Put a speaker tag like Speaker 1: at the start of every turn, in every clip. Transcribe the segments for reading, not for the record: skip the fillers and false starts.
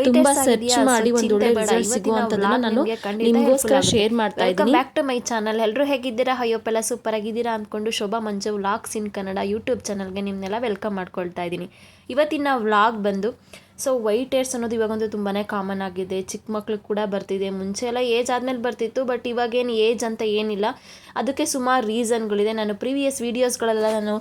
Speaker 1: ತುಂಬಾ ಸರ್ಚ್ ಮಾಡಿ ಒಂದು ಒಳ್ಳೆ ರಿಸಲ್ಟ್ ಸಿಗುವಂತದನ್ನ ನಾನು ನಿಮಗೋಸ್ಕರ ಶೇರ್ ಮಾಡ್ತಾ ಇದ್ದೀನಿ.
Speaker 2: Back to my channel. ಎಲ್ಲರೂ ಹೇಗಿದ್ದೀರಾ? ಅಯ್ಯೋಪ್ಪೆಲ್ಲ ಸೂಪರ್ ಆಗಿದ್ದೀರಾ ಅಂದ್ಕೊಂಡು Shobha Manju vlogs in Kannada YouTube ಚಾನಲ್ಗೆ ನಿಮ್ಮನ್ನೆಲ್ಲ ವೆಲ್ಕಮ್ ಮಾಡ್ಕೊಳ್ತಾ ಇದ್ದೀನಿ. ಇವತ್ತಿನ ವ್ಲಾಗ್ ಬಂದು ವೈಟ್ ಹೇರ್ಸ್ ಅನ್ನೋದು ಇವಾಗಂತೂ ತುಂಬಾ ಕಾಮನ್ ಆಗಿದೆ. ಚಿಕ್ಕ ಮಕ್ಳಿಗೆ ಕೂಡ ಬರ್ತಿದೆ. ಮುಂಚೆ ಎಲ್ಲ ಏಜ್ ಆದಮೇಲೆ ಬರ್ತಿತ್ತು, ಬಟ್ ಇವಾಗೇನು ಏಜ್ ಅಂತ ಏನಿಲ್ಲ. ಅದಕ್ಕೆ ಸುಮಾರು ರೀಸನ್ಗಳಿದೆ. ನಾನು ಪ್ರೀವಿಯಸ್ ವೀಡಿಯೋಸ್ಗಳೆಲ್ಲ ನಾನು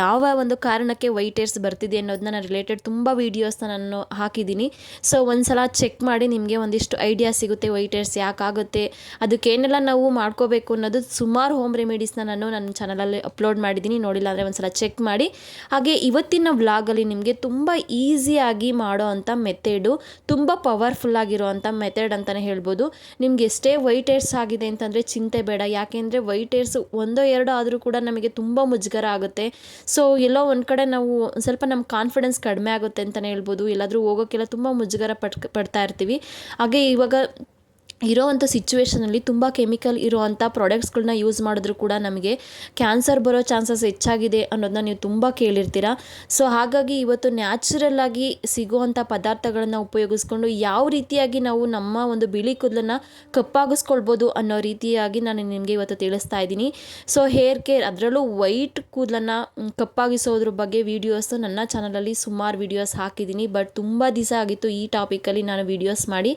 Speaker 2: ಯಾವ ಒಂದು ಕಾರಣಕ್ಕೆ ವೈಟ್ ಹೇರ್ಸ್ ಬರ್ತಿದೆ ಅನ್ನೋದನ್ನ ನಾನು ರಿಲೇಟೆಡ್ ತುಂಬ ವೀಡಿಯೋಸ್ನ ನಾನು ಹಾಕಿದ್ದೀನಿ. ಸೊ ಒಂದ್ಸಲ ಚೆಕ್ ಮಾಡಿ ನಿಮಗೆ ಒಂದಿಷ್ಟು ಐಡಿಯಾ ಸಿಗುತ್ತೆ ವೈಟ್ ಹೇರ್ಸ್ ಯಾಕಾಗುತ್ತೆ, ಅದಕ್ಕೇನೆಲ್ಲ ನಾವು ಮಾಡ್ಕೋಬೇಕು ಅನ್ನೋದು ಸುಮಾರು ಹೋಮ್ ರೆಮಿಡೀಸ್ನ ನಾನು ನನ್ನ ಚಾನಲಲ್ಲಿ ಅಪ್ಲೋಡ್ ಮಾಡಿದ್ದೀನಿ. ನೋಡಿಲ್ಲ ಅಂದರೆ ಒಂದ್ಸಲ ಚೆಕ್ ಮಾಡಿ. ಹಾಗೆ ಇವತ್ತಿನ ವ್ಲಾಗಲ್ಲಿ ನಿಮಗೆ ತುಂಬ ಈಸಿಯಾಗಿ ಮಾಡೋ ಅಂಥ ಮೆಥಡು, ತುಂಬ ಪವರ್ಫುಲ್ ಆಗಿರೋವಂಥ ಮೆಥಡ್ ಅಂತಲೇ ಹೇಳ್ಬೋದು. ನಿಮ್ಗೆ ಎಷ್ಟೇ ವೈಟ್ ಹೇರ್ಸ್ ಆಗಿದೆ ಅಂತಂದರೆ ಚಿಂತೆ ಬೇಡ. ಯಾಕೆಂದರೆ ವೈಟ್ ಹೇರ್ಸ್ ಒಂದೋ ಎರಡೋ ಆದರೂ ಕೂಡ ನಮಗೆ ತುಂಬ ಮುಜುಗರ ಆಗುತ್ತೆ. ಸೊ ಎಲ್ಲೋ ಒಂದು ಕಡೆ ನಾವು ಸ್ವಲ್ಪ ನಮ್ಮ ಕಾನ್ಫಿಡೆನ್ಸ್ ಕಡಿಮೆ ಆಗುತ್ತೆ ಅಂತಲೇ ಹೇಳ್ಬೋದು. ಎಲ್ಲಾದರೂ ಹೋಗೋಕ್ಕೆಲ್ಲ ತುಂಬ ಮುಜುಗರ ಪಡ್ತಾ ಇರ್ತೀವಿ. ಹಾಗೆ ಇವಾಗ ಇರೋವಂಥ ಸಿಚುವೇಷನಲ್ಲಿ ತುಂಬ ಕೆಮಿಕಲ್ ಇರೋವಂಥ ಪ್ರಾಡಕ್ಟ್ಸ್ಗಳನ್ನ ಯೂಸ್ ಮಾಡಿದ್ರೂ ಕೂಡ ನಮಗೆ ಕ್ಯಾನ್ಸರ್ ಬರೋ ಚಾನ್ಸಸ್ ಹೆಚ್ಚಾಗಿದೆ ಅನ್ನೋದನ್ನ ನೀವು ತುಂಬ ಕೇಳಿರ್ತೀರ. ಸೊ ಹಾಗಾಗಿ ಇವತ್ತು ನ್ಯಾಚುರಲ್ಲಾಗಿ ಸಿಗುವಂಥ ಪದಾರ್ಥಗಳನ್ನು ಉಪಯೋಗಿಸ್ಕೊಂಡು ಯಾವ ರೀತಿಯಾಗಿ ನಾವು ನಮ್ಮ ಒಂದು ಬಿಳಿ ಕೂದಲನ್ನು ಕಪ್ಪಾಗಿಸ್ಕೊಳ್ಬೋದು ಅನ್ನೋ ರೀತಿಯಾಗಿ ನಾನು ನಿಮಗೆ ಇವತ್ತು ತಿಳಿಸ್ತಾ ಇದ್ದೀನಿ. ಸೊ ಹೇರ್ ಕೇರ್, ಅದರಲ್ಲೂ ವೈಟ್ ಕೂದಲನ್ನು ಕಪ್ಪಾಗಿಸೋದ್ರ ಬಗ್ಗೆ ವೀಡಿಯೋಸು ನನ್ನ ಚಾನಲಲ್ಲಿ ಸುಮಾರು ವೀಡಿಯೋಸ್ ಹಾಕಿದ್ದೀನಿ. ಬಟ್ ತುಂಬ ದಿವಸ ಆಗಿತ್ತು ಈ ಟಾಪಿಕಲ್ಲಿ ನಾನು ವೀಡಿಯೋಸ್ ಮಾಡಿ.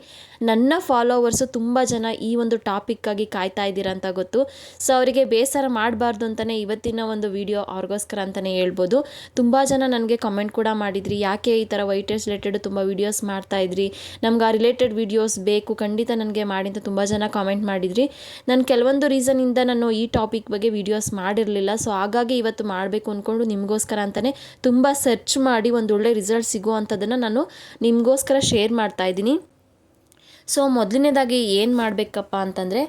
Speaker 2: ನನ್ನ ಫಾಲೋವರ್ಸು ತುಂಬ ಜನ ಈ ಒಂದು ಟಾಪಿಕ್ಕಾಗಿ ಕಾಯ್ತಾ ಇದ್ದೀರಾ ಅಂತ ಗೊತ್ತು. ಸೊ ಅವರಿಗೆ ಬೇಸರ ಮಾಡಬಾರ್ದು ಅಂತಲೇ ಇವತ್ತಿನ ಒಂದು ವಿಡಿಯೋ ಅವ್ರಿಗೋಸ್ಕರ ಅಂತಲೇ ಹೇಳ್ಬೋದು. ತುಂಬ ಜನ ನನಗೆ ಕಮೆಂಟ್ ಕೂಡ ಮಾಡಿದ್ರಿ, ಯಾಕೆ ಈ ಥರ ವೈಟ್ ಹೇರ್ಸ್ ರಿಲೇಟೆಡ್ ತುಂಬ ವೀಡಿಯೋಸ್ ಮಾಡ್ತಾಯಿದ್ರಿ, ನಮ್ಗೆ ಆ ರಿಲೇಟೆಡ್ ವೀಡಿಯೋಸ್ ಬೇಕು, ಖಂಡಿತ ನನಗೆ ಮಾಡಿ ಅಂತ ತುಂಬ ಜನ ಕಾಮೆಂಟ್ ಮಾಡಿದ್ರಿ. ನಾನು ಕೆಲವೊಂದು ರೀಸನಿಂದ ನಾನು ಈ ಟಾಪಿಕ್ ಬಗ್ಗೆ ವೀಡಿಯೋಸ್ ಮಾಡಿರಲಿಲ್ಲ. ಸೊ ಹಾಗಾಗಿ ಇವತ್ತು ಮಾಡಬೇಕು ಅಂದ್ಕೊಂಡು ನಿಮಗೋಸ್ಕರ ಅಂತಲೇ ತುಂಬ ಸರ್ಚ್ ಮಾಡಿ ಒಂದು ಒಳ್ಳೆ ರಿಸಲ್ಟ್ ಸಿಗುವಂಥದ್ದನ್ನು ನಾನು ನಿಮಗೋಸ್ಕರ ಶೇರ್ ಮಾಡ್ತಾಯಿದ್ದೀನಿ. ಸೊ ಮೊದಲನೇದಾಗಿ ಏನು ಮಾಡಬೇಕಪ್ಪ ಅಂತಂದರೆ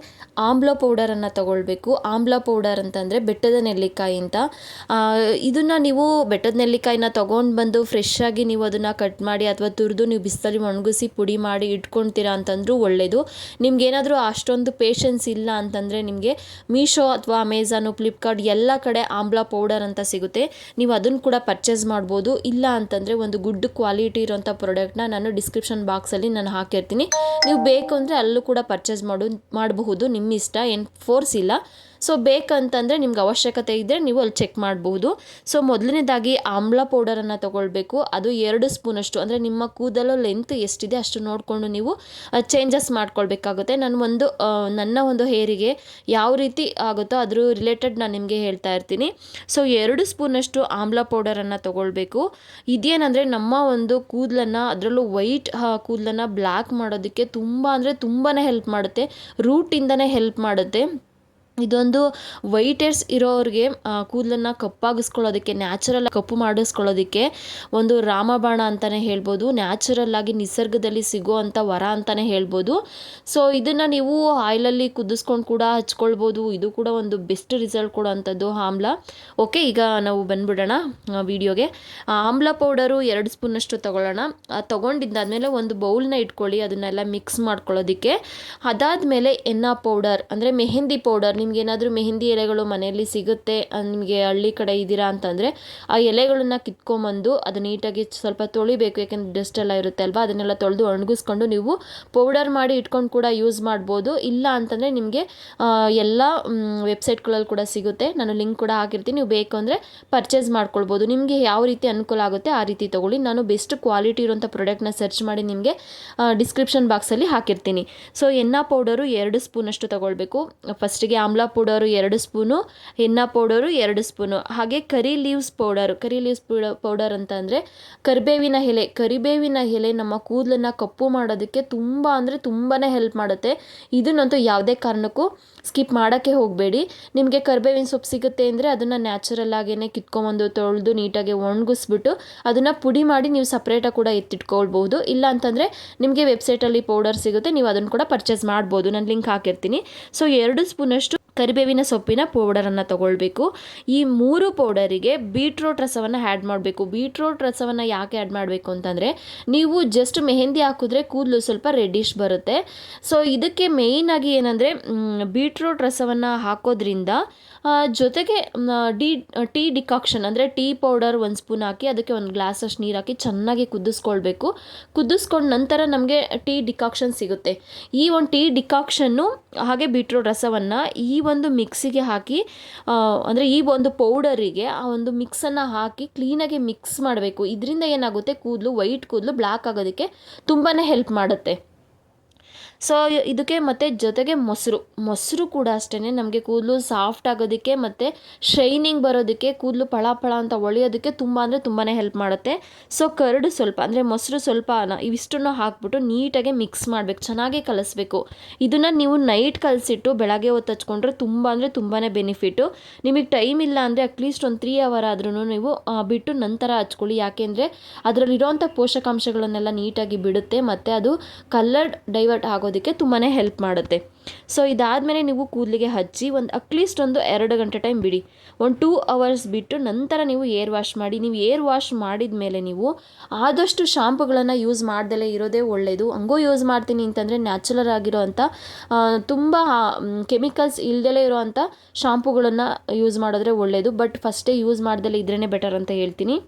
Speaker 2: ಆಮ್ಲ ಪೌಡರನ್ನು ತಗೊಳ್ಬೇಕು. ಆಮ್ಲ ಪೌಡರ್ ಅಂತಂದರೆ ಬೆಟ್ಟದ ನೆಲ್ಲಿಕಾಯಿ ಅಂತ. ಇದನ್ನು ನೀವು ಬೆಟ್ಟದ ನೆಲ್ಲಿಕಾಯಿನ ತೊಗೊಂಡು ಬಂದು ಫ್ರೆಶ್ ಆಗಿ ನೀವು ಅದನ್ನು ಕಟ್ ಮಾಡಿ ಅಥವಾ ತುರಿದು ನೀವು ಬಿಸಿಲಲ್ಲಿ ಒಣಗಿಸಿ ಪುಡಿ ಮಾಡಿ ಇಟ್ಕೊಳ್ತೀರಾ ಅಂತಂದ್ರೂ ಒಳ್ಳೆಯದು. ನಿಮ್ಗೇನಾದರೂ ಅಷ್ಟೊಂದು ಪೇಷನ್ಸ್ ಇಲ್ಲ ಅಂತಂದರೆ ನಿಮಗೆ ಮೀಶೋ ಅಥವಾ ಅಮೆಝಾನು, ಫ್ಲಿಪ್ಕಾರ್ಟ್ ಎಲ್ಲ ಕಡೆ ಆಮ್ಲ ಪೌಡರ್ ಅಂತ ಸಿಗುತ್ತೆ. ನೀವು ಅದನ್ನು ಕೂಡ ಪರ್ಚೇಸ್ ಮಾಡ್ಬೋದು. ಇಲ್ಲ ಅಂತಂದರೆ ಒಂದು ಗುಡ್ ಕ್ವಾಲಿಟಿ ಇರೋಂಥ ಪ್ರಾಡಕ್ಟ್ನ ನಾನು ಡಿಸ್ಕ್ರಿಪ್ಷನ್ ಬಾಕ್ಸಲ್ಲಿ ನಾನು ಹಾಕಿರ್ತೀನಿ. ನೀವು ಬೇಕು ಅಂದರೆ ಅಲ್ಲೂ ಕೂಡ ಪರ್ಚೇಸ್ ಮಾಡಬಹುದು, ನಿಮ್ಮ ಇಷ್ಟ, ಏನು ಫೋರ್ಸ್ ಇಲ್ಲ. ಸೊ ಬೇಕಂತಂದರೆ ನಿಮ್ಗೆ ಅವಶ್ಯಕತೆ ಇದ್ದರೆ ನೀವು ಅಲ್ಲಿ ಚೆಕ್ ಮಾಡಬಹುದು. ಸೊ ಮೊದಲನೇದಾಗಿ ಆಮ್ಲ ಪೌಡರನ್ನು ತೊಗೊಳ್ಬೇಕು. ಅದು 2 ಸ್ಪೂನಷ್ಟು, ಅಂದರೆ ನಿಮ್ಮ ಕೂದಲು ಲೆಂತ್ ಎಷ್ಟಿದೆ ಅಷ್ಟು ನೋಡಿಕೊಂಡು ನೀವು ಚೇಂಜಸ್ ಮಾಡ್ಕೊಳ್ಬೇಕಾಗುತ್ತೆ. ನನ್ನ ಒಂದು ಹೇರಿಗೆ ಯಾವ ರೀತಿ ಆಗುತ್ತೋ ಅದ್ರ ರಿಲೇಟೆಡ್ ನಾನು ನಿಮಗೆ ಹೇಳ್ತಾ ಇರ್ತೀನಿ. ಸೊ 2 ಸ್ಪೂನಷ್ಟು ಆಮ್ಲ ಪೌಡರನ್ನು ತೊಗೊಳ್ಬೇಕು. ಇದೇನಂದರೆ ನಮ್ಮ ಒಂದು ಕೂದಲನ್ನು, ಅದರಲ್ಲೂ ವೈಟ್ ಕೂದಲನ್ನು ಬ್ಲ್ಯಾಕ್ ಮಾಡೋದಕ್ಕೆ ತುಂಬ ಅಂದರೆ ತುಂಬಾ ಹೆಲ್ಪ್ ಮಾಡುತ್ತೆ. ರೂಟಿಂದನೇ ಹೆಲ್ಪ್ ಮಾಡುತ್ತೆ. ಇದೊಂದು ವೈಟ್ ಹೇರ್ಸ್ ಇರೋರಿಗೆ ಕೂದಲನ್ನು ಕಪ್ಪಾಗಿಸ್ಕೊಳ್ಳೋದಕ್ಕೆ, ನ್ಯಾಚುರಲ್ ಕಪ್ಪು ಮಾಡಿಸ್ಕೊಳ್ಳೋದಕ್ಕೆ ಒಂದು ರಾಮಬಾಣ ಅಂತಲೇ ಹೇಳ್ಬೋದು. ನ್ಯಾಚುರಲ್ಲಾಗಿ ನಿಸರ್ಗದಲ್ಲಿ ಸಿಗೋವಂಥ ವರ ಅಂತಲೇ ಹೇಳ್ಬೋದು. ಸೊ ಇದನ್ನು ನೀವು ಆಯಿಲಲ್ಲಿ ಕುದಿಸ್ಕೊಂಡು ಕೂಡ ಹಚ್ಕೊಳ್ಬೋದು. ಇದು ಕೂಡ ಒಂದು ಬೆಸ್ಟ್ ರಿಸಲ್ಟ್ ಕೊಡೋವಂಥದ್ದು ಆಮ್ಲ. ಓಕೆ, ಈಗ ನಾವು ಬಂದ್ಬಿಡೋಣ ವಿಡಿಯೋಗೆ. ಆಮ್ಲ ಪೌಡರು 2 ಸ್ಪೂನಷ್ಟು ತೊಗೊಳ್ಳೋಣ. ತೊಗೊಂಡಿದ್ದಾದಮೇಲೆ ಒಂದು ಬೌಲ್ನ ಇಟ್ಕೊಳ್ಳಿ, ಅದನ್ನೆಲ್ಲ ಮಿಕ್ಸ್ ಮಾಡ್ಕೊಳ್ಳೋದಕ್ಕೆ. ಅದಾದಮೇಲೆ ಎನ್ನ ಪೌಡರ್ ಅಂದರೆ ಮೆಹಂದಿ ಪೌಡರ್, ನಿಮ್ಗೇನಾದರೂ ಮೆಹಂದಿ ಎಲೆಗಳು ಮನೆಯಲ್ಲಿ ಸಿಗುತ್ತೆ, ನಿಮಗೆ ಹಳ್ಳಿ ಕಡೆ ಇದ್ದೀರಾ ಅಂತಂದರೆ ಆ ಎಲೆಗಳನ್ನು ಕಿತ್ಕೊಂಬಂದು ಅದು ನೀಟಾಗಿ ಸ್ವಲ್ಪ ತೊಳಿಬೇಕು. ಯಾಕೆಂದರೆ ಡಸ್ಟ್ ಎಲ್ಲ ಇರುತ್ತೆ ಅಲ್ವಾ, ಅದನ್ನೆಲ್ಲ ತೊಳೆದು ಒಣಗಿಸ್ಕೊಂಡು ನೀವು ಪೌಡರ್ ಮಾಡಿ ಇಟ್ಕೊಂಡು ಕೂಡ ಯೂಸ್ ಮಾಡ್ಬೋದು. ಇಲ್ಲ ಅಂತಂದರೆ ನಿಮಗೆ ಎಲ್ಲ ವೆಬ್ಸೈಟ್ಗಳಲ್ಲಿ ಕೂಡ ಸಿಗುತ್ತೆ, ನಾನು ಲಿಂಕ್ ಕೂಡ ಹಾಕಿರ್ತೀನಿ. ನೀವು ಬೇಕು ಅಂದರೆ ಪರ್ಚೇಸ್ ಮಾಡ್ಕೊಳ್ಬೋದು. ನಿಮಗೆ ಯಾವ ರೀತಿ ಅನುಕೂಲ ಆಗುತ್ತೆ ಆ ರೀತಿ ತೊಗೊಳ್ಳಿ. ನಾನು ಬೆಸ್ಟ್ ಕ್ವಾಲಿಟಿ ಇರೋಂಥ ಪ್ರಾಡಕ್ಟ್ನ ಸರ್ಚ್ ಮಾಡಿ ನಿಮಗೆ ಡಿಸ್ಕ್ರಿಪ್ಷನ್ ಬಾಕ್ಸಲ್ಲಿ ಹಾಕಿರ್ತೀನಿ. ಸೊ ಎನ್ನ ಪೌಡರು 2 ಸ್ಪೂನಷ್ಟು ತೊಗೊಳ್ಬೇಕು. ಫಸ್ಟಿಗೆ ಆಮ್ಲ ಪೌಡರು 2 ಸ್ಪೂನು, ಎನ್ನ ಪೌಡರು 2 ಸ್ಪೂನು, ಹಾಗೆ ಕರಿ ಲೀವ್ಸ್ ಪೌಡರ್ ಅಂತ ಅಂದರೆ ಕರಿಬೇವಿನ ಎಲೆ ನಮ್ಮ ಕೂದಲನ್ನು ಕಪ್ಪು ಮಾಡೋದಕ್ಕೆ ತುಂಬ ಅಂದರೆ ತುಂಬಾ ಹೆಲ್ಪ್ ಮಾಡುತ್ತೆ. ಇದನ್ನಂತೂ ಯಾವುದೇ ಕಾರಣಕ್ಕೂ ಸ್ಕಿಪ್ ಮಾಡೋಕ್ಕೆ ಹೋಗಬೇಡಿ. ನಿಮಗೆ ಕರಿಬೇವಿನ ಸೊಪ್ಪು ಸಿಗುತ್ತೆ ಅಂದರೆ ಅದನ್ನು ನ್ಯಾಚುರಲ್ ಆಗೇ ಕಿತ್ಕೊಂಬಂದು ತೊಳೆದು ನೀಟಾಗಿ ಒಣಗಿಸ್ಬಿಟ್ಟು ಅದನ್ನು ಪುಡಿ ಮಾಡಿ ನೀವು ಸಪ್ರೇಟಾಗಿ ಕೂಡ ಎತ್ತಿಟ್ಕೊಳ್ಬೋದು. ಇಲ್ಲ ಅಂತಂದರೆ ನಿಮಗೆ ವೆಬ್ಸೈಟಲ್ಲಿ ಪೌಡರ್ ಸಿಗುತ್ತೆ, ನೀವು ಅದನ್ನು ಕೂಡ ಪರ್ಚೇಸ್ ಮಾಡ್ಬೋದು, ನಾನು ಲಿಂಕ್ ಹಾಕಿರ್ತೀನಿ. ಸೊ 2 ಸ್ಪೂನಷ್ಟು ಕರಿಬೇವಿನ ಸೊಪ್ಪಿನ ಪೌಡರನ್ನು ತೊಗೊಳ್ಬೇಕು. ಈ 3 ಪೌಡರಿಗೆ ಬೀಟ್ರೋಟ್ ರಸವನ್ನು ಆ್ಯಡ್ ಮಾಡಬೇಕು. ಬೀಟ್ರೋಟ್ ರಸವನ್ನು ಯಾಕೆ ಆ್ಯಡ್ ಮಾಡಬೇಕು ಅಂತಂದರೆ, ನೀವು ಜಸ್ಟ್ ಮೆಹಂದಿ ಹಾಕಿದ್ರೆ ಕೂದಲು ಸ್ವಲ್ಪ ರೆಡ್ಡಿಶ್ ಬರುತ್ತೆ. ಸೊ ಇದಕ್ಕೆ ಮೇಯ್ನಾಗಿ ಏನಂದರೆ ಬೀಟ್ರೋಟ್ ರಸವನ್ನು ಹಾಕೋದ್ರಿಂದ
Speaker 1: ಜೊತೆಗೆ ಟೀ ಡಿಕಾಕ್ಷನ್ ಅಂದರೆ ಟೀ ಪೌಡರ್ 1 ಸ್ಪೂನ್ ಹಾಕಿ ಅದಕ್ಕೆ 1 ಗ್ಲಾಸಷ್ಟು ನೀರು ಹಾಕಿ ಚೆನ್ನಾಗಿ ಕುದಿಸ್ಕೊಳ್ಬೇಕು. ಕುದಿಸ್ಕೊಂಡ ನಂತರ ನಮಗೆ ಟೀ ಡಿಕಾಕ್ಷನ್ ಸಿಗುತ್ತೆ. ಈ ಒಂದು ಟೀ ಡಿಕಾಕ್ಷನ್ನು ಹಾಗೆ ಬೀಟ್ರೋಟ್ ರಸವನ್ನು ಈ ಒಂದು ಮಿಕ್ಸಿಗೆ ಹಾಕಿ ಅಂದರೆ ಈ ಒಂದು ಪೌಡರಿಗೆ ಆ ಒಂದು ಮಿಕ್ಸನ್ನು ಹಾಕಿ ಕ್ಲೀನಾಗಿ ಮಿಕ್ಸ್ ಮಾಡಬೇಕು. ಇದರಿಂದ ಏನಾಗುತ್ತೆ, ಕೂದಲು ವೈಟ್ ಕೂದಲು ಬ್ಲ್ಯಾಕ್ ಆಗೋದಕ್ಕೆ ತುಂಬಾ ಹೆಲ್ಪ್ ಮಾಡುತ್ತೆ. ಸೊ ಇದಕ್ಕೆ ಮತ್ತು ಜೊತೆಗೆ ಮೊಸರು ಕೂಡ ಅಷ್ಟೇ ನಮಗೆ ಕೂದಲು ಸಾಫ್ಟ್ ಆಗೋದಕ್ಕೆ ಮತ್ತು ಶೈನಿಂಗ್ ಬರೋದಕ್ಕೆ, ಕೂದಲು ಫಳ ಫಳ ಅಂತ ಹೊಳೆಯೋದಕ್ಕೆ ತುಂಬಾ ಹೆಲ್ಪ್ ಮಾಡುತ್ತೆ. ಸೊ ಕರ್ಡು ಸ್ವಲ್ಪ ಅಂದರೆ ಮೊಸರು ಸ್ವಲ್ಪ ಇವಿಷ್ಟನ್ನು ಹಾಕ್ಬಿಟ್ಟು ನೀಟಾಗಿ ಮಿಕ್ಸ್ ಮಾಡಬೇಕು, ಚೆನ್ನಾಗಿ ಕಲಿಸ್ಬೇಕು. ಇದನ್ನು ನೀವು ನೈಟ್ ಕಲಸಿಟ್ಟು ಬೆಳಗ್ಗೆ ಹೊತ್ತು ಹಚ್ಕೊಂಡ್ರೆ ತುಂಬಾ ಬೆನಿಫಿಟ್ಟು. ನಿಮಗೆ ಟೈಮ್ ಇಲ್ಲ ಅಂದರೆ ಅಟ್ಲೀಸ್ಟ್ ಒಂದು 3 ಅವರ್ ಆದ್ರೂ ನೀವು ಬಿಟ್ಟು ನಂತರ ಹಚ್ಕೊಳ್ಳಿ. ಯಾಕೆಂದರೆ ಅದರಲ್ಲಿರೋವಂಥ ಪೋಷಕಾಂಶಗಳನ್ನೆಲ್ಲ ನೀಟಾಗಿ ಬಿಡುತ್ತೆ ಮತ್ತು ಅದು ಕಲರ್ ಡೈವರ್ಟ್ ಆಗೋದಕ್ಕೆ ತುಂಬಾ ಹೆಲ್ಪ್ ಮಾಡುತ್ತೆ. ಸೊ ಇದಾದಮೇಲೆ ನೀವು ಕೂದಲಿಗೆ ಹಚ್ಚಿ ಅಟ್ಲೀಸ್ಟ್ 2 ಗಂಟೆ ಟೈಮ್ ಬಿಡಿ. 2 ಅವರ್ಸ್ ಬಿಟ್ಟು ನಂತರ ನೀವು ಏರ್ ವಾಶ್ ಮಾಡಿ. ನೀವು ಏರ್ ವಾಶ್ ಮಾಡಿದ ಮೇಲೆ ನೀವು ಆದಷ್ಟು ಶಾಂಪುಗಳನ್ನು ಯೂಸ್ ಮಾಡ್ದಲೇ ಇರೋದೇ ಒಳ್ಳೆಯದು. ಹಂಗೋ ಯೂಸ್ ಮಾಡ್ತೀನಿ ಅಂತಂದರೆ ನ್ಯಾಚುರಲ್ ಆಗಿರೋವಂಥ ತುಂಬ ಕೆಮಿಕಲ್ಸ್ ಇಲ್ದಲೇ ಇರೋವಂಥ ಶಾಂಪುಗಳನ್ನು ಯೂಸ್ ಮಾಡಿದ್ರೆ ಒಳ್ಳೆಯದು. ಬಟ್ ಫಸ್ಟೇ ಯೂಸ್ ಮಾಡ್ದಲೇ ಇದ್ರೇ ಬೆಟರ್ ಅಂತ ಹೇಳ್ತೀನಿ.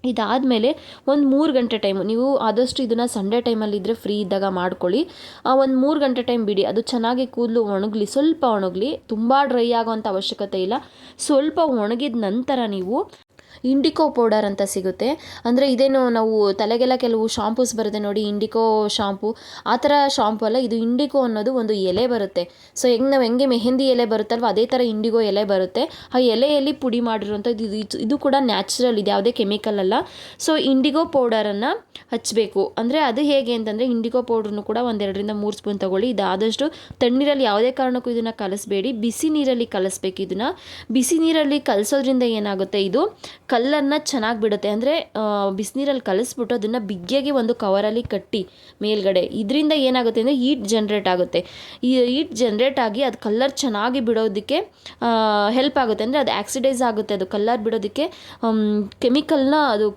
Speaker 1: ಇದಾದಮೇಲೆ 3 ಗಂಟೆ ಟೈಮು ನೀವು ಆದಷ್ಟು ಇದನ್ನು ಸಂಡೇ ಟೈಮಲ್ಲಿದ್ದರೆ ಫ್ರೀ ಇದ್ದಾಗ ಮಾಡ್ಕೊಳ್ಳಿ. 3 ಗಂಟೆ ಟೈಮ್ ಬಿಡಿ. ಅದು ಚೆನ್ನಾಗಿ ಕೂದಲು ಒಣಗಲಿ, ಸ್ವಲ್ಪ ಒಣಗಲಿ, ತುಂಬ ಡ್ರೈ ಆಗೋವಂಥ ಅವಶ್ಯಕತೆ ಇಲ್ಲ. ಸ್ವಲ್ಪ ಒಣಗಿದ ನಂತರ ನೀವು ಇಂಡಿಕೋ ಪೌಡರ್ ಅಂತ ಸಿಗುತ್ತೆ. ಅಂದರೆ ಇದೇನು ನಾವು ತಲೆಗೆಲ್ಲ ಕೆಲವು ಶಾಂಪೂಸ್ ಬರುತ್ತೆ ನೋಡಿ, ಇಂಡಿಕೋ ಶಾಂಪು, ಆ ಥರ ಶಾಂಪು ಅಲ್ಲ ಇದು. ಇಂಡಿಕೋ ಅನ್ನೋದು ಒಂದು ಎಲೆ ಬರುತ್ತೆ. ಸೊ ನಾವು ಹೆಂಗೆ ಮೆಹಂದಿ ಎಲೆ ಬರುತ್ತಲ್ವ ಅದೇ ಥರ ಇಂಡಿಗೋ ಎಲೆ ಬರುತ್ತೆ. ಆ ಎಲೆಯಲ್ಲಿ ಪುಡಿ ಮಾಡಿರೋಂಥದ್ದು ಇದು ಕೂಡ ನ್ಯಾಚುರಲ್, ಇದು ಯಾವುದೇ ಕೆಮಿಕಲ್ ಅಲ್ಲ. ಸೊ ಇಂಡಿಗೋ ಪೌಡರನ್ನು ಹಚ್ಚಬೇಕು. ಅಂದರೆ ಅದು ಹೇಗೆ ಅಂತಂದರೆ ಇಂಡಿಗೋ ಪೌಡ್ರನ್ನು ಕೂಡ 1 2 3 ಸ್ಪೂನ್ ತೊಗೊಳ್ಳಿ. ಇದಾದಷ್ಟು ತಣ್ಣೀರಲ್ಲಿ ಯಾವುದೇ ಕಾರಣಕ್ಕೂ ಇದನ್ನು ಕಲಿಸ್ಬೇಡಿ, ಬಿಸಿ ನೀರಲ್ಲಿ ಕಲಿಸ್ಬೇಕು. ಇದನ್ನು ಬಿಸಿ ನೀರಲ್ಲಿ ಕಲಿಸೋದ್ರಿಂದ ಏನಾಗುತ್ತೆ, ಇದು ಕಲ್ಲನ್ನು ಚೆನ್ನಾಗಿ ಬಿಡುತ್ತೆ. ಅಂದರೆ ಬಿಸಿನೀರಲ್ಲಿ ಕಲಿಸ್ಬಿಟ್ಟು ಅದನ್ನು ಬಿಗ್ಗೆಗೆ ಒಂದು ಕವರಲ್ಲಿ ಕಟ್ಟಿ ಮೇಲ್ಗಡೆ, ಇದರಿಂದ ಏನಾಗುತ್ತೆ ಅಂದರೆ ಹೀಟ್ ಜನ್ರೇಟ್ ಆಗುತ್ತೆ. ಈ ಹೀಟ್ ಜನ್ರೇಟ್ ಆಗಿ ಅದು ಕಲ್ಲರ್ ಚೆನ್ನಾಗಿ ಬಿಡೋದಕ್ಕೆ ಹೆಲ್ಪ್ ಆಗುತ್ತೆ. ಅಂದರೆ ಅದು ಆಕ್ಸಿಡೈಸ್ ಆಗುತ್ತೆ, ಅದು ಕಲ್ಲರ್ ಬಿಡೋದಕ್ಕೆ ಕೆಮಿಕಲ್ನ ಅದು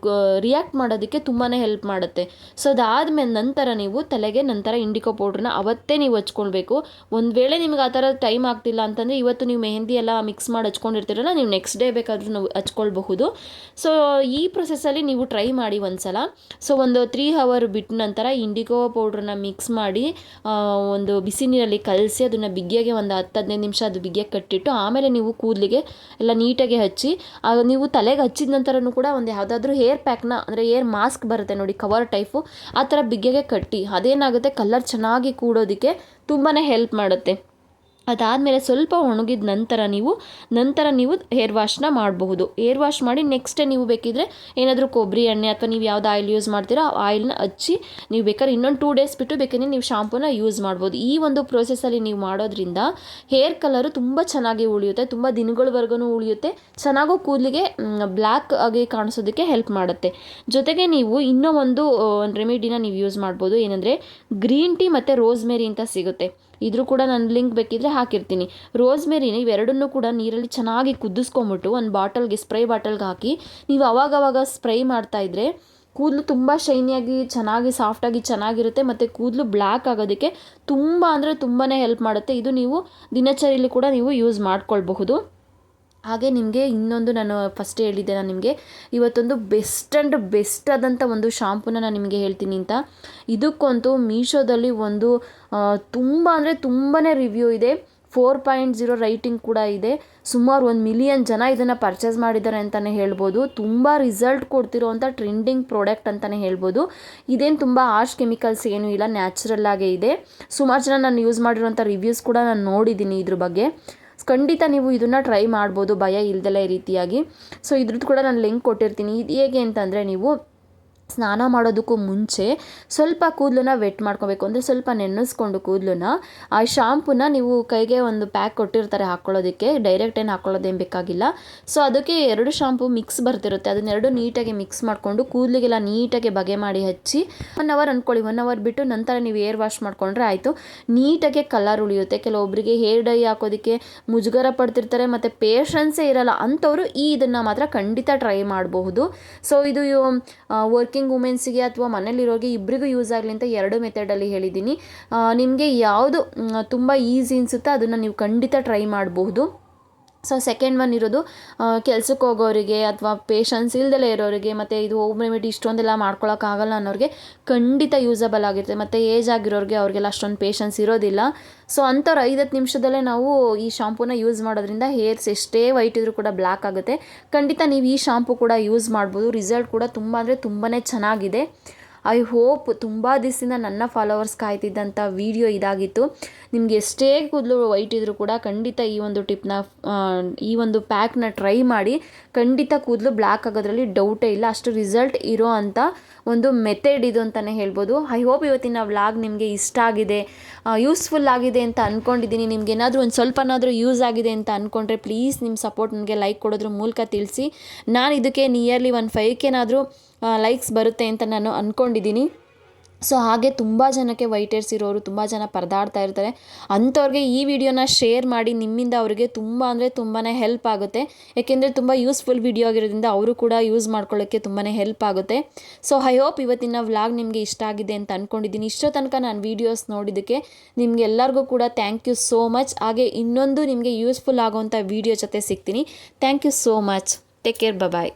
Speaker 1: ರಿಯಾಕ್ಟ್ ಮಾಡೋದಕ್ಕೆ ತುಂಬಾ ಹೆಲ್ಪ್ ಮಾಡುತ್ತೆ. ಸೊ ಅದಾದಮೇಲೆ ನಂತರ ನೀವು ತಲೆಗೆ ನಂತರ ಇಂಡಿಕೋ ಪೌಡ್ರನ್ನ ಅವತ್ತೇ ನೀವು ಹಚ್ಕೊಳ್ಬೇಕು. ಒಂದು ವೇಳೆ ನಿಮ್ಗೆ ಆ ಥರ ಟೈಮ್ ಆಗ್ತಿಲ್ಲ ಅಂತಂದರೆ ಇವತ್ತು ನೀವು ಮೆಹಂದಿ ಎಲ್ಲ ಮಿಕ್ಸ್ ಮಾಡಿ ಹಚ್ಕೊಂಡಿರ್ತೀರಲ್ಲ, ನೀವು ನೆಕ್ಸ್ಟ್ ಡೇ ಬೇಕಾದರೂ ನಾವು ಹಚ್ಕೊಳ್ಬಹುದು. ಸೊ ಈ ಪ್ರೊಸೆಸ್ಸಲ್ಲಿ ನೀವು ಟ್ರೈ ಮಾಡಿ ಒಂದ್ಸಲ. ಸೊ 3 ಅವರ್ ಬಿಟ್ಟ ನಂತರ ಇಂಡಿಗೋ ಪೌಡ್ರನ್ನ ಮಿಕ್ಸ್ ಮಾಡಿ ಒಂದು ಬಿಸಿ ನೀರಲ್ಲಿ ಕಲಸಿ ಅದನ್ನು ಬಿಗಿಯಾಗಿ 10-15 ನಿಮಿಷ ಅದು ಬಿಗಿಯಾಗಿ ಕಟ್ಟಿಟ್ಟು ಆಮೇಲೆ ನೀವು ಕೂದಲಿಗೆ ಎಲ್ಲ ನೀಟಾಗಿ ಹಚ್ಚಿ, ನೀವು ತಲೆಗೆ ಹಚ್ಚಿದ ನಂತರನೂ ಕೂಡ ಒಂದು ಯಾವುದಾದ್ರೂ ಹೇರ್ ಪ್ಯಾಕ್ನ ಅಂದರೆ ಏರ್ ಮಾಸ್ಕ್ ಬರುತ್ತೆ ನೋಡಿ, ಕವರ್ ಟೈಪು, ಆ ಥರ ಬಿಗಿಯಾಗೆ ಕಟ್ಟಿ. ಅದೇನಾಗುತ್ತೆ, ಕಲರ್ ಚೆನ್ನಾಗಿ ಕೂಡೋದಕ್ಕೆ ತುಂಬಾ ಹೆಲ್ಪ್ ಮಾಡುತ್ತೆ. ಅದಾದಮೇಲೆ ಸ್ವಲ್ಪ ಒಣಗಿದ ನಂತರ ನೀವು ಹೇರ್ ವಾಶ್ನ ಮಾಡಬಹುದು. ಹೇರ್ ವಾಶ್ ಮಾಡಿ ನೆಕ್ಸ್ಟ್ ನೀವು ಬೇಕಿದ್ರೆ ಏನಾದರೂ ಕೊಬ್ಬರಿ ಎಣ್ಣೆ ಅಥವಾ ನೀವು ಯಾವ್ದು ಆಯಿಲ್ ಯೂಸ್ ಮಾಡ್ತೀರೋ ಆ ಆಯಿಲ್ನ ಹಚ್ಚಿ ನೀವು ಬೇಕಾದ್ರೆ ಇನ್ನೊಂದು 2 ಡೇಸ್ ಬಿಟ್ಟು ಬೇಕಂದರೆ ನೀವು ಶಾಂಪೂನ ಯೂಸ್ ಮಾಡ್ಬೋದು. ಈ ಒಂದು ಪ್ರೋಸೆಸ್ಸಲ್ಲಿ ನೀವು ಮಾಡೋದ್ರಿಂದ ಹೇರ್ ಕಲರು ತುಂಬ ಚೆನ್ನಾಗಿ ಉಳಿಯುತ್ತೆ, ತುಂಬ ದಿನಗಳವರೆಗೂ ಉಳಿಯುತ್ತೆ, ಚೆನ್ನಾಗೂ ಕೂದಲಿಗೆ ಬ್ಲ್ಯಾಕ್ ಆಗಿ ಕಾಣಿಸೋದಕ್ಕೆ ಹೆಲ್ಪ್ ಮಾಡುತ್ತೆ. ಜೊತೆಗೆ ನೀವು ಇನ್ನೂ ಒಂದು ರೆಮಿಡಿನ ನೀವು ಯೂಸ್ ಮಾಡ್ಬೋದು. ಏನಂದರೆ ಗ್ರೀನ್ ಟೀ ಮತ್ತು ರೋಸ್ಮೆರಿ ಅಂತ ಸಿಗುತ್ತೆ. ಇದ್ರೂ ಕೂಡ ನಾನು ಲಿಂಕ್ ಬೇಕಿದ್ರೆ ಹಾಕಿರ್ತೀನಿ. ರೋಸ್ಮೆರಿನ ಇವೆರಡನ್ನೂ ಕೂಡ ನೀರಲ್ಲಿ ಚೆನ್ನಾಗಿ ಕುದಿಸ್ಕೊಂಬಿಟ್ಟು ಒಂದು ಬಾಟಲ್ಗೆ, ಸ್ಪ್ರೇ ಬಾಟಲ್ಗೆ ಹಾಕಿ ನೀವು ಅವಾಗವಾಗ ಸ್ಪ್ರೇ ಮಾಡ್ತಾಯಿದ್ರೆ ಕೂದಲು ತುಂಬ ಶೈನಿಯಾಗಿ ಚೆನ್ನಾಗಿ ಸಾಫ್ಟಾಗಿ ಚೆನ್ನಾಗಿರುತ್ತೆ ಮತ್ತು ಕೂದಲು ಬ್ಲ್ಯಾಕ್ ಆಗೋದಕ್ಕೆ ತುಂಬ ಹೆಲ್ಪ್ ಮಾಡುತ್ತೆ. ಇದು ನೀವು ದಿನಚರಿಯಲ್ಲಿ ಕೂಡ ನೀವು ಯೂಸ್ ಮಾಡ್ಕೊಳ್ಬಹುದು. ಹಾಗೆ ನಿಮಗೆ ಇನ್ನೊಂದು ನಾನು ಫಸ್ಟ್ ಹೇಳಿದ್ದೆ, ನಾನು ನಿಮಗೆ ಇವತ್ತೊಂದು ಬೆಸ್ಟ್ ಆದಂಥ ಒಂದು ಶಾಂಪೂನ ನಾನು ನಿಮಗೆ ಹೇಳ್ತೀನಿ ಅಂತ. ಇದಕ್ಕಂತೂ ಮೀಶೋದಲ್ಲಿ ಒಂದು ತುಂಬಾ ರಿವ್ಯೂ ಇದೆ, 4.0 ರೈಟಿಂಗ್ ಕೂಡ ಇದೆ. ಸುಮಾರು 1 ಮಿಲಿಯನ್ ಜನ ಇದನ್ನು ಪರ್ಚೇಸ್ ಮಾಡಿದ್ದಾರೆ ಅಂತಲೇ ಹೇಳ್ಬೋದು. ತುಂಬ ರಿಸಲ್ಟ್ ಕೊಡ್ತಿರೋವಂಥ ಟ್ರೆಂಡಿಂಗ್ ಪ್ರಾಡಕ್ಟ್ ಅಂತಲೇ ಹೇಳ್ಬೋದು. ಇದೇನು ತುಂಬ ಹಾರ್ಶ್ ಕೆಮಿಕಲ್ಸ್ ಏನೂ ಇಲ್ಲ, ನ್ಯಾಚುರಲ್ ಆಗೇ ಇದೆ. ಸುಮಾರು ಜನ ನಾನು ಯೂಸ್ ಮಾಡಿರೋಂಥ ರಿವ್ಯೂಸ್ ಕೂಡ ನಾನು ನೋಡಿದ್ದೀನಿ ಇದ್ರ ಬಗ್ಗೆ. ಖಂಡಿತ ನೀವು ಇದನ್ನು ಟ್ರೈ ಮಾಡ್ಬೋದು ಭಯ ಇಲ್ದೆಲ್ಲ ಈ ರೀತಿಯಾಗಿ. ಸೊ ಇದ್ರದ್ದು ಕೂಡ ನಾನು ಲಿಂಕ್ ಕೊಟ್ಟಿರ್ತೀನಿ. ಇದು ಹೇಗೆ ಅಂತಂದರೆ, ನೀವು ಸ್ನಾನ ಮಾಡೋದಕ್ಕೂ ಮುಂಚೆ ಸ್ವಲ್ಪ ಕೂದಲನ್ನ ವೆಟ್ ಮಾಡ್ಕೋಬೇಕು. ಅಂದರೆ ಸ್ವಲ್ಪ ನೆನೆಸ್ಕೊಂಡು ಕೂದಲನ್ನ, ಆ ಶಾಂಪೂನ ನೀವು ಕೈಗೆ ಒಂದು ಪ್ಯಾಕ್ ಕೊಟ್ಟಿರ್ತಾರೆ ಹಾಕ್ಕೊಳ್ಳೋದಕ್ಕೆ, ಡೈರೆಕ್ಟ್ ಏನು ಹಾಕ್ಕೊಳ್ಳೋದೇನು ಬೇಕಾಗಿಲ್ಲ. ಸೊ ಅದಕ್ಕೆ 2 ಶಾಂಪೂ ಮಿಕ್ಸ್ ಬರ್ತಿರುತ್ತೆ, ಅದನ್ನೆರಡು ನೀಟಾಗಿ ಮಿಕ್ಸ್ ಮಾಡಿಕೊಂಡು ಕೂದಲಿಗೆಲ್ಲ ನೀಟಾಗಿ ಬಗೆ ಮಾಡಿ ಹಚ್ಚಿ 1 ಅವರ್ ಅಂದ್ಕೊಳ್ಳಿ. 1 ಅವರ್ ಬಿಟ್ಟು ನಂತರ ನೀವು ಏರ್ ವಾಶ್ ಮಾಡಿಕೊಂಡ್ರೆ ಆಯಿತು. ನೀಟಾಗಿ ಕಲರ್ ಉಳಿಯುತ್ತೆ. ಕೆಲವೊಬ್ಬರಿಗೆ ಹೇರ್ ಡೈ ಹಾಕೋದಕ್ಕೆ ಮುಜುಗರ ಪಡ್ತಿರ್ತಾರೆ ಮತ್ತು ಪೇಷನ್ಸೇ ಇರಲ್ಲ, ಅಂಥವರು ಇದನ್ನು ಮಾತ್ರ ಖಂಡಿತ ಟ್ರೈ ಮಾಡಬಹುದು. ಸೊ ಇದು ವರ್ಕಿಂಗ್ ವುಮೆನ್ಸಿಗೆ ಅಥವಾ ಮನೇಲಿರೋರಿಗೆ ಇಬ್ಬರಿಗೂ ಯೂಸ್ ಆಗಲಿ ಅಂತ 2 ಮೆಥಡಲ್ಲಿ ಹೇಳಿದ್ದೀನಿ. ನಿಮಗೆ ಯಾವುದು ತುಂಬ ಈಸಿ ಅನಿಸುತ್ತೋ ಅದನ್ನು ನೀವು ಖಂಡಿತ ಟ್ರೈ ಮಾಡಬಹುದು. ಸೊ ಸೆಕೆಂಡ್ ಒನ್ ಇರೋದು ಕೆಲ್ಸಕ್ಕೆ ಹೋಗೋರಿಗೆ ಅಥವಾ ಪೇಷನ್ಸ್ ಇಲ್ದಲೇ ಇರೋರಿಗೆ ಮತ್ತು ಇದು ಹೋಗ್ಬಿಟ್ಟು ಇಷ್ಟೊಂದೆಲ್ಲ ಮಾಡ್ಕೊಳಕ್ಕಾಗಲ್ಲ ಅನ್ನೋರಿಗೆ ಖಂಡಿತ ಯೂಸಬಲ್ ಆಗಿರುತ್ತೆ. ಮತ್ತು ಏಜ್ ಆಗಿರೋರಿಗೆ ಅವ್ರಿಗೆಲ್ಲ ಅಷ್ಟೊಂದು ಪೇಷನ್ಸ್ ಇರೋದಿಲ್ಲ. ಸೊ ಅಂಥವ್ರು 5-10 ನಿಮಿಷದಲ್ಲೇ ನಾವು ಈ ಶಾಂಪೂನ ಯೂಸ್ ಮಾಡೋದ್ರಿಂದ ಹೇರ್ಸ್ ಎಷ್ಟೇ ವೈಟ್ ಇದ್ರೂ ಕೂಡ ಬ್ಲ್ಯಾಕ್ ಆಗುತ್ತೆ. ಖಂಡಿತ ನೀವು ಈ ಶಾಂಪೂ ಕೂಡ ಯೂಸ್ ಮಾಡ್ಬೋದು. ರಿಸಲ್ಟ್ ಕೂಡ ತುಂಬ ಅಂದರೆ ತುಂಬಾ ಚೆನ್ನಾಗಿದೆ. ಐ ಹೋಪ್ ತುಂಬ ದಿವಸದಿಂದ ನನ್ನ ಫಾಲೋವರ್ಸ್ ಕಾಯ್ತಿದ್ದಂಥ ವಿಡಿಯೋ ಇದಾಗಿತ್ತು. ನಿಮಗೆ ಎಷ್ಟೇ ಕೂದಲು ವೈಟ್ ಇದ್ದರೂ ಕೂಡ ಖಂಡಿತ ಈ ಒಂದು ಟಿಪ್ನ ಈ ಒಂದು ಪ್ಯಾಕ್ನ ಟ್ರೈ ಮಾಡಿ. ಖಂಡಿತ ಕೂದಲು ಬ್ಲ್ಯಾಕ್ ಆಗೋದ್ರಲ್ಲಿ ಡೌಟೇ ಇಲ್ಲ. ಅಷ್ಟು ರಿಸಲ್ಟ್ ಇರೋ ಅಂಥ ಒಂದು ಮೆಥಡ್ ಇದು ಅಂತಲೇ ಹೇಳ್ಬೋದು. ಐ ಹೋಪ್ ಇವತ್ತಿನ ವ್ಲಾಗ್ ನಿಮಗೆ ಇಷ್ಟ ಆಗಿದೆ, ಯೂಸ್ಫುಲ್ ಆಗಿದೆ ಅಂತ ಅಂದ್ಕೊಂಡಿದ್ದೀನಿ. ನಿಮ್ಗೆ ಏನಾದರೂ ಒಂದು ಸ್ವಲ್ಪನಾದರೂ ಯೂಸ್ ಆಗಿದೆ ಅಂತ ಅಂದ್ಕೊಂಡ್ರೆ ಪ್ಲೀಸ್ ನಿಮ್ಮ ಸಪೋರ್ಟ್ ನನಗೆ ಲೈಕ್ ಕೊಡೋದ್ರ ಮೂಲಕ ತಿಳಿಸಿ. ನಾನು ಇದಕ್ಕೆ ನಿಯರ್ಲಿ 5Kನಾದರೂ ಲೈಕ್ಸ್ ಬರುತ್ತೆ ಅಂತ ನಾನು ಅಂದ್ಕೊಂಡಿದ್ದೀನಿ. ಸೊ ಹಾಗೆ ತುಂಬ ಜನಕ್ಕೆ ವೈಟ್ ಹೇರ್ಸ್ ಇರೋರು ತುಂಬ ಜನ ಪರದಾಡ್ತಾ ಇರ್ತಾರೆ. ಅಂಥವ್ರಿಗೆ ಈ ವಿಡಿಯೋನ ಶೇರ್ ಮಾಡಿ. ನಿಮ್ಮಿಂದ ಅವರಿಗೆ ತುಂಬ ಅಂದರೆ ತುಂಬಾ ಹೆಲ್ಪ್ ಆಗುತ್ತೆ. ಏಕೆಂದರೆ ತುಂಬ ಯೂಸ್ಫುಲ್ ವಿಡಿಯೋ ಆಗಿರೋದ್ರಿಂದ ಅವರು ಕೂಡ ಯೂಸ್ ಮಾಡ್ಕೊಳ್ಳೋಕ್ಕೆ ತುಂಬಾ ಹೆಲ್ಪ್ ಆಗುತ್ತೆ. ಸೊ ಐ ಹೋಪ್ ಇವತ್ತಿನ ವ್ಲಾಗ್ ನಿಮಗೆ ಇಷ್ಟ ಆಗಿದೆ ಅಂತ ಅಂದ್ಕೊಂಡಿದ್ದೀನಿ. ಇಷ್ಟೋ ತನಕ ನಾನು ವೀಡಿಯೋಸ್ ನೋಡಿದ್ದಕ್ಕೆ ನಿಮಗೆಲ್ಲರಿಗೂ ಕೂಡ ಥ್ಯಾಂಕ್ ಯು ಸೋ ಮಚ್. ಹಾಗೆ ಇನ್ನೊಂದು ನಿಮಗೆ ಯೂಸ್ಫುಲ್ ಆಗೋವಂಥ ವೀಡಿಯೋ ಜೊತೆ ಸಿಗ್ತೀನಿ. Thank you so much. Take care. Bye.